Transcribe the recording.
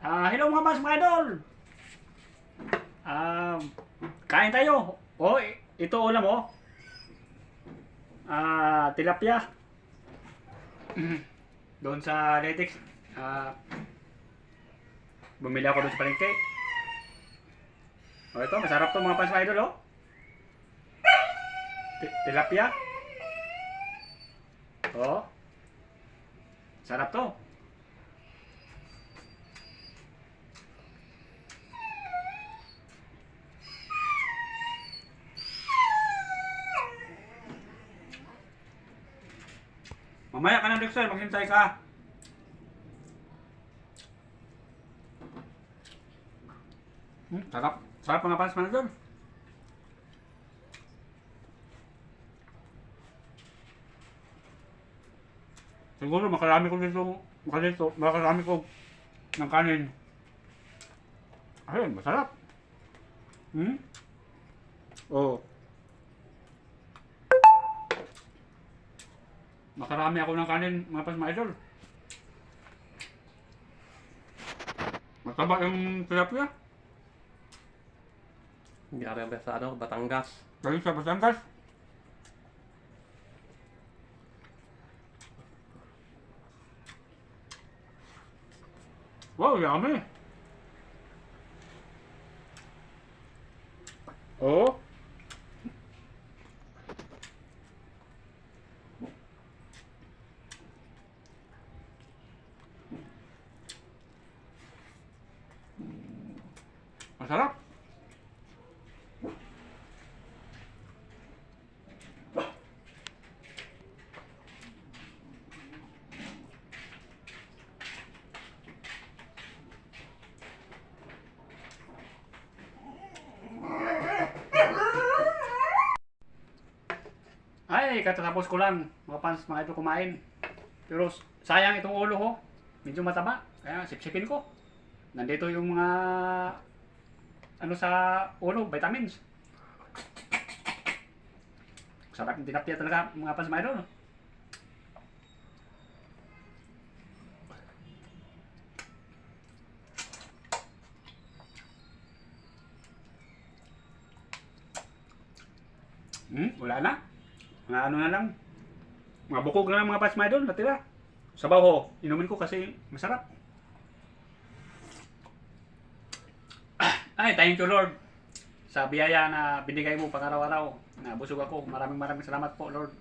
Hello mga mas mga idol. Ah, Kain tayo. Oh, ito ulam oh. Tilapia. Doon sa Letix. Bumili ako doon sa palengke. Oh, ito masarap to mga mas mga idol oh. Tilapia. Oh. Sarap to. Mamaya ka ng Dexter, maghintay ka. Sarap. Sarap mga fans man doon. Siguro makarami ko dito, makarami ko ng kanin. Ayun, masarap. Oh. Makarami ako ng kanin, mga fans mga idol. Mataba yung tilapia. Galing ba sa Batangas? Galing sa Batangas. Wow, yummy. Oh. Masarap. Ay, katatapos ko lang mga fans mga ito kumain. Pero sayang itong ulo ho. Medyo mataba. Kaya sipsipin ko. Nandito yung mga ano sa ulo, vitamins. Sarap yung tilapia talaga mga fans mga idol. Wala na. Mga ano na lang. Mga bukog na lang mga fans mga idol natira. Sabaw ho. Inumin ko kasi masarap. Ay, thank you Lord sa biyaya na binigay mo pang araw-araw. Nabusog ako. Maraming salamat po Lord.